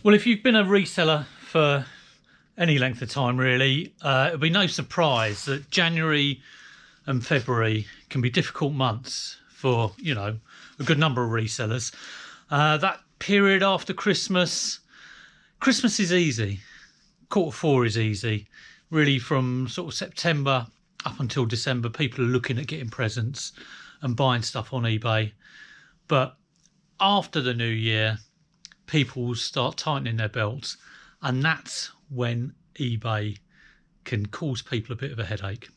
Well, if you've been a reseller for any length of time, really, it'll be no surprise that January and February can be difficult months for, a good number of resellers. That period after Christmas is easy. Quarter 4 is easy. Really, from sort of September up until December, people are looking at getting presents and buying stuff on eBay. But after the new year, people will start tightening their belts, and that's when eBay can cause people a bit of a headache.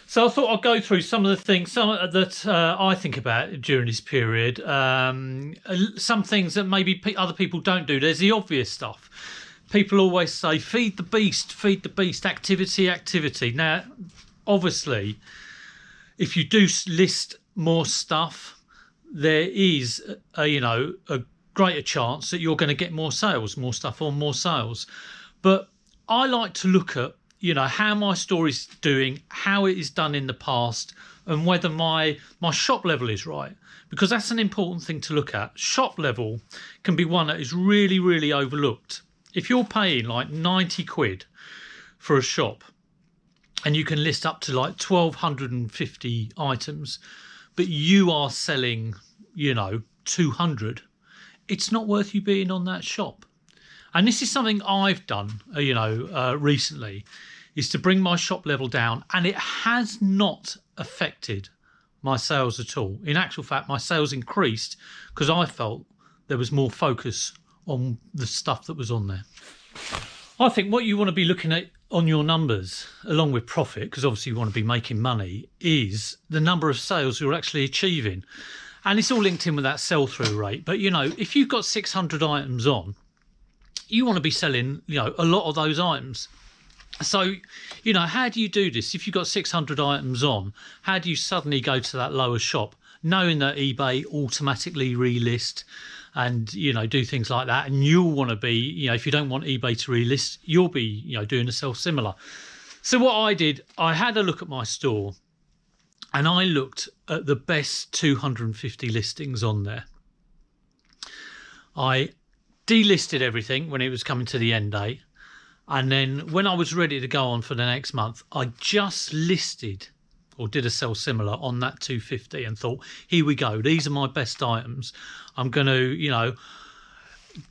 So I thought I'd go through some of the things that I think about during this period. Some things that maybe other people don't do. There's the obvious stuff. People always say, feed the beast, activity. Now, obviously, if you do list more stuff, there is a greater chance that you're going to get more sales, more stuff on more sales. But I like to look at how my store is doing, how it is done in the past, and whether my shop level is right, because that's an important thing to look at. Shop level can be one that is really, really overlooked. If you're paying like 90 quid for a shop and you can list up to like 1,250 items, but you are selling 200, it's not worth you being on that shop. And this is something I've done, recently, is to bring my shop level down, and it has not affected my sales at all. In actual fact, my sales increased because I felt there was more focus on the stuff that was on there. I think what you want to be looking at on your numbers, along with profit, because obviously you want to be making money, is the number of sales you're actually achieving. And it's all linked in with that sell-through rate. But, if you've got 600 items on, you want to be selling, a lot of those items. So, how do you do this? If you've got 600 items on, how do you suddenly go to that lower shop, knowing that eBay automatically relist and, do things like that? And you'll want to be, if you don't want eBay to relist, you'll be, doing a sell-similar. So what I did, I had a look at my store and I looked at the best 250 listings on there. I delisted everything when it was coming to the end date. And then when I was ready to go on for the next month, I just listed or did a sell similar on that 250 and thought, here we go. These are my best items. I'm going to,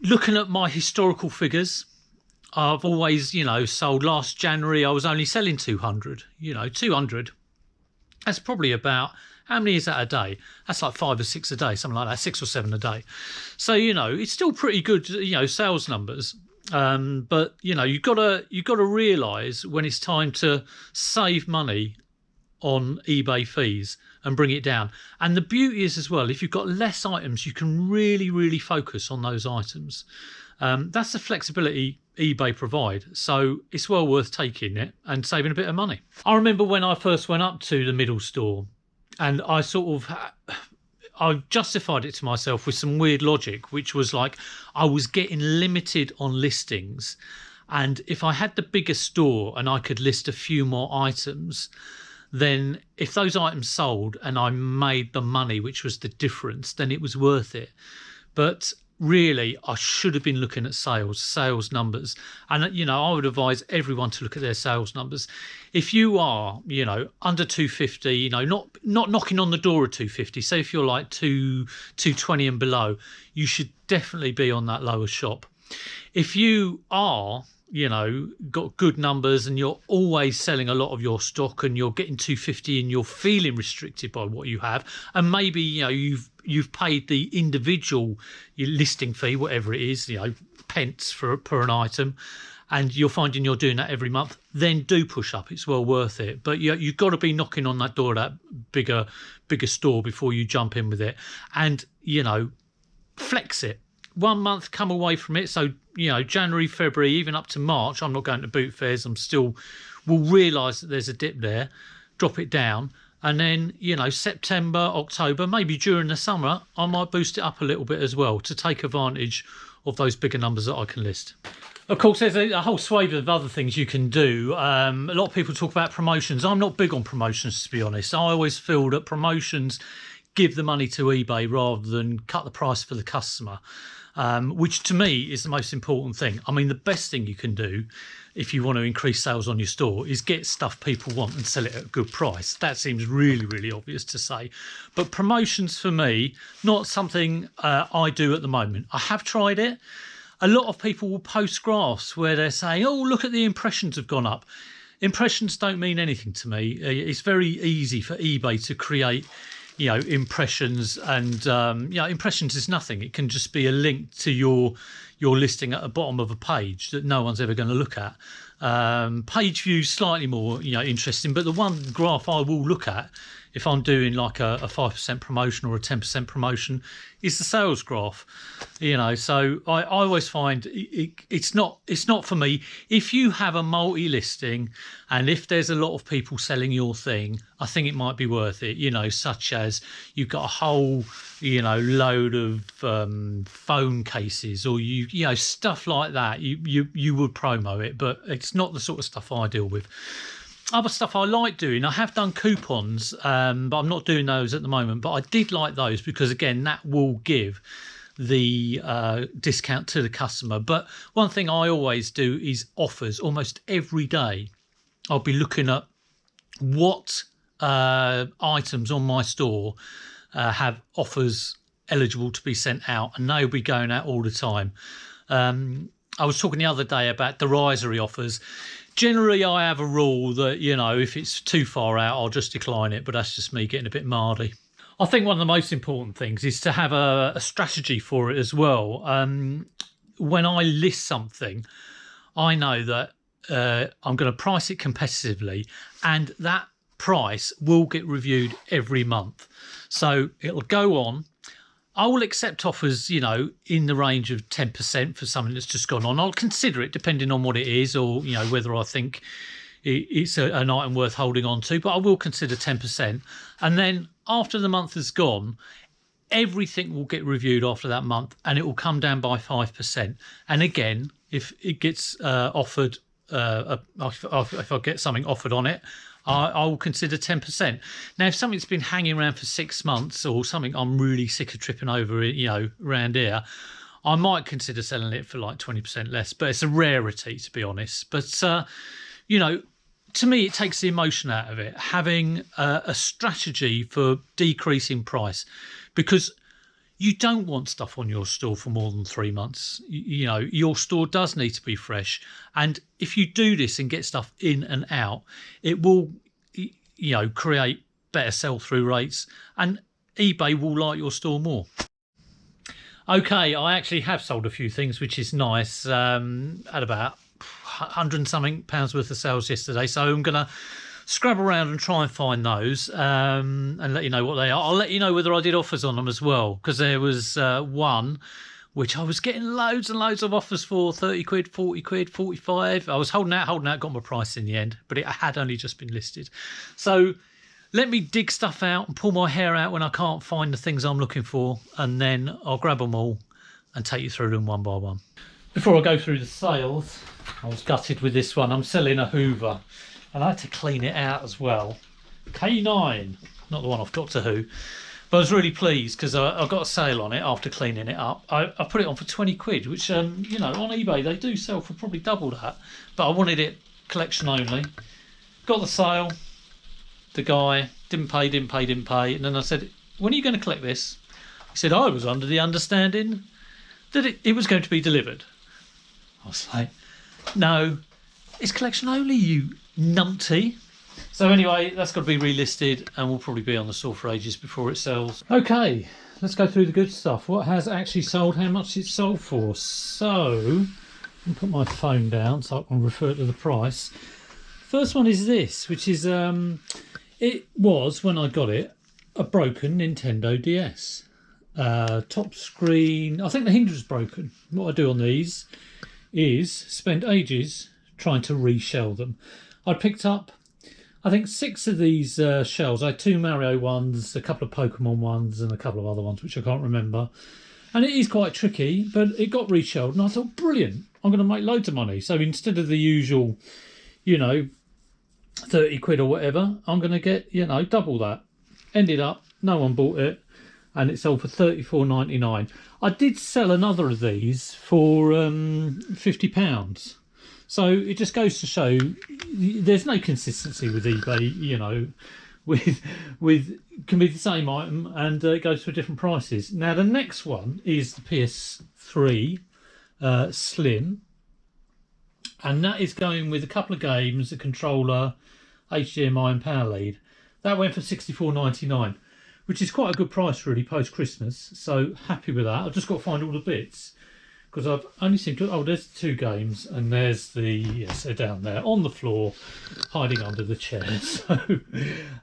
looking at my historical figures, I've always, sold. Last January, I was only selling 200, 200. That's probably about, how many is that a day? That's like 5 or 6 a day, something like that, 6 or 7 a day. So, it's still pretty good, sales numbers. But, you've got to realise when it's time to save money on eBay fees and bring it down. And the beauty is as well, if you've got less items, you can really, really focus on those items. That's the flexibility eBay provide, so it's well worth taking it and saving a bit of money. I remember when I first went up to the middle store, and I justified it to myself with some weird logic, which was like I was getting limited on listings, and if I had the bigger store and I could list a few more items, then if those items sold and I made the money, which was the difference, then it was worth it. But really, I should have been looking at sales numbers. And, I would advise everyone to look at their sales numbers. If you are, under 250, not knocking on the door of 250, say if you're like 220 and below, you should definitely be on that lower shop. If you are, got good numbers and you're always selling a lot of your stock and you're getting 250 and you're feeling restricted by what you have, and maybe, you've paid the individual listing fee, whatever it is, pence per an item, and you're finding you're doing that every month, then do push up. It's well worth it. But you've got to be knocking on that door of that bigger store before you jump in with it. And, flex it. 1 month, come away from it. So, January, February, even up to March, I'm not going to boot fairs. Will realise that there's a dip there, drop it down. And then, September, October, maybe during the summer, I might boost it up a little bit as well to take advantage of those bigger numbers that I can list. Of course, there's a whole swathe of other things you can do. A lot of people talk about promotions. I'm not big on promotions, to be honest. I always feel that promotions give the money to eBay rather than cut the price for the customer. which to me is the most important thing. I mean, the best thing you can do if you want to increase sales on your store is get stuff people want and sell it at a good price. That seems really, really obvious to say. But promotions for me, not something I do at the moment. I have tried it. A lot of people will post graphs where they're saying, oh, look at the impressions have gone up. Impressions don't mean anything to me. It's very easy for eBay to create, impressions, and impressions is nothing. It can just be a link to your listing at the bottom of a page that no one's ever going to look at. Page views slightly more interesting, but the one graph I will look at if I'm doing like a 5% promotion or a 10% promotion is the sales graph. So I always find it's not for me. If you have a multi-listing and if there's a lot of people selling your thing, I think it might be worth it, such as you've got a whole load of phone cases, or stuff like that. You would promo it, but it's not the sort of stuff I deal with. Other stuff I like doing, I have done coupons, but I'm not doing those at the moment. But I did like those because, again, that will give the discount to the customer. But one thing I always do is offers. Almost every day I'll be looking at what items on my store have offers eligible to be sent out, and they'll be going out all the time. I was talking the other day about derisory offers. Generally, I have a rule that, if it's too far out, I'll just decline it, but that's just me getting a bit mardy. I think one of the most important things is to have a strategy for it as well. When I list something, I know that I'm going to price it competitively, and that price will get reviewed every month. So it'll go on. I will accept offers, in the range of 10% for something that's just gone on. I'll consider it depending on what it is, or, whether I think it's an item worth holding on to, but I will consider 10%. And then after the month has gone, everything will get reviewed after that month, and it will come down by 5%. And again, if it gets offered, if I get something offered on it, I will consider 10%. Now, if something's been hanging around for 6 months, or something I'm really sick of tripping over, around here, I might consider selling it for like 20% less. But it's a rarity, to be honest. But, to me, it takes the emotion out of it, having a strategy for decreasing price, because you don't want stuff on your store for more than 3 months. Your store does need to be fresh. And if you do this and get stuff in and out, it will, create better sell-through rates, and eBay will like your store more. Okay, I actually have sold a few things, which is nice. Had about 100 and something pounds worth of sales yesterday. So I'm going to scrub around and try and find those and let you know what they are. I'll let you know whether I did offers on them as well, because there was one which I was getting loads and loads of offers for, 30 quid, 40 quid, 45. I was holding out, got my price in the end, but it had only just been listed. So let me dig stuff out and pull my hair out when I can't find the things I'm looking for, and then I'll grab them all and take you through them one by one. Before I go through the sales, I was gutted with this one. I'm selling a Hoover, and I had to clean it out as well. K9, not the one off Doctor Who. But I was really pleased because I got a sale on it after cleaning it up. I put it on for 20 quid, which, on eBay, they do sell for probably double that. But I wanted it collection only. Got the sale. The guy didn't pay. And then I said, when are you going to collect this? He said, I was under the understanding that it was going to be delivered. I was like, no, it's collection only, you numpty. So anyway, that's got to be relisted, and will probably be on the store for ages before it sells. Okay, let's go through the good stuff. What has actually sold, how much it's sold for. So, I'll put my phone down so I can refer to the price. First one is this, which is, it was, when I got it, a broken Nintendo DS. Top screen, I think the hinge was broken. What I do on these is spend ages trying to reshell them. I picked up, I think, 6 of these shells. I had 2 Mario ones, a couple of Pokemon ones, and a couple of other ones which I can't remember. And it is quite tricky, but it got reshelled, and I thought, brilliant, I'm going to make loads of money. So instead of the usual, 30 quid or whatever, I'm going to get, double that. Ended up, no one bought it. and it sold for £34.99. I did sell another of these for £50. So it just goes to show there's no consistency with eBay, you know, with can be the same item and it goes for different prices. Now the next one is the PS3 Slim, and that is going with a couple of games, a controller, HDMI and power lead. That went for £64.99, which is quite a good price really post Christmas, so happy with that. I've just got to find all the bits because I've only seen two. Oh, there's the two games, and there's the, yes, they're down there on the floor hiding under the chair. So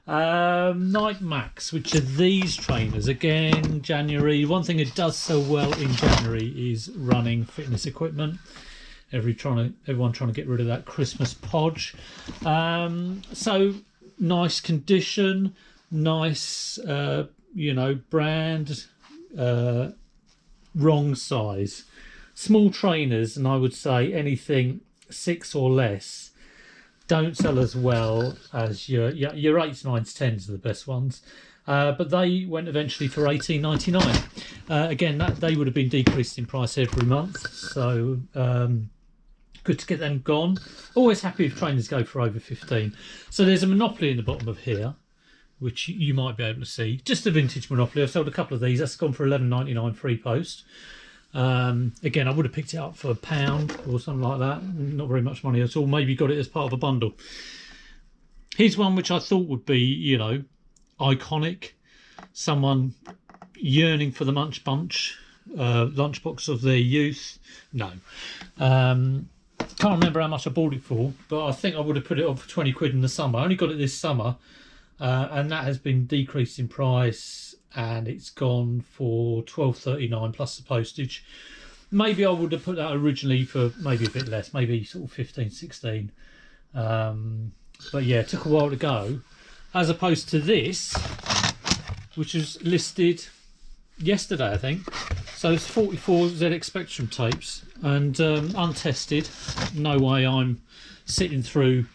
Night Max, which are these trainers, again January. One thing it does sell well in January is running fitness equipment. Everyone trying to get rid of that Christmas podge. So nice condition, nice you know, brand, wrong size. Small trainers, and I would say anything 6 or less, don't sell as well as your 8s, 9s, 10s are the best ones. But they went eventually for £18.99. Again, that they would have been decreased in price every month, so good to get them gone. Always happy if trainers go for over 15. So there's a Monopoly in the bottom of here, which you might be able to see. Just a vintage Monopoly. I've sold a couple of these. That's gone for £11.99 free post. Again, I would have picked it up for £1 or something like that. Not very much money at all. Maybe got it as part of a bundle. Here's one which I thought would be, you know, iconic. Someone yearning for the Munch Bunch lunchbox of their youth. No. Can't remember how much I bought it for, but I think I would have put it on for 20 quid in the summer. I only got it this summer, and that has been decreased in price, and it's gone for £12.39 plus the postage. Maybe I would have put that originally for maybe a bit less, maybe sort of 15, 16. But yeah, it took a while to go, as opposed to this, which was listed yesterday, I think. So it's 44 ZX Spectrum tapes, and untested. No way I'm sitting through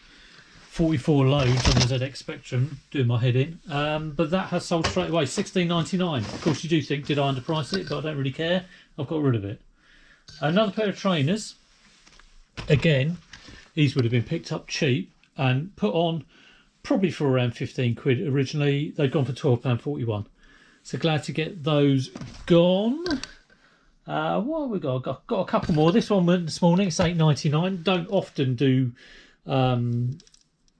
44 loads on the ZX Spectrum doing my head in. But that has sold straight away, £16.99. Of course, you do think, did I underprice it? But I don't really care. I've got rid of it. Another pair of trainers. Again, these would have been picked up cheap and put on probably for around 15 quid originally. They've gone for £12.41. So glad to get those gone. What have we got? Got a couple more. This one went this morning. It's £8.99. Don't often do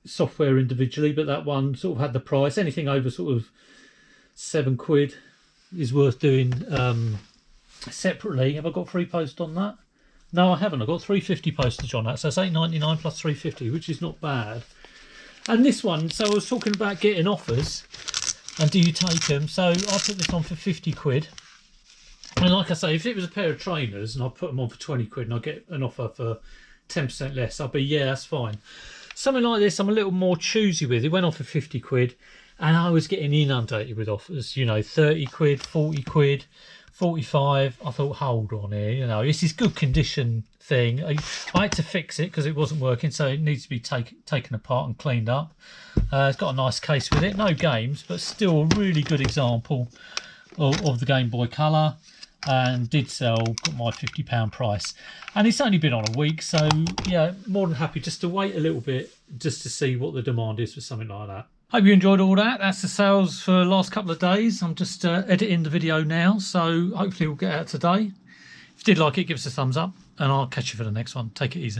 software individually, but that one sort of had the price. Anything over sort of 7 quid is worth doing separately. Have I got free post on that? No, I haven't. I've got £3.50 postage on that, so it's £8.99 plus £3.50, which is not bad. And this one, so I was talking about getting offers and do you take them. So I put this on for 50 quid. And like I say, if it was a pair of trainers and I put them on for 20 quid and I get an offer for 10% less, I'd be, yeah, that's fine. Something like this, I'm a little more choosy with. It went on for 50 quid and I was getting inundated with offers, you know, 30 quid, 40 quid, 45. I thought, hold on here, you know, this is good condition thing. I had to fix it because it wasn't working, so it needs to be taken apart and cleaned up. It's got a nice case with it, no games, but still a really good example of the Game Boy Color, and did sell, got my £50 price. And it's only been on a week, so yeah, more than happy just to wait a little bit just to see what the demand is for something like that. Hope you enjoyed all that. That's the sales for the last couple of days. I'm just editing the video now, so hopefully we'll get out today. If you did like it, give us a thumbs up, and I'll catch you for the next one. Take it easy.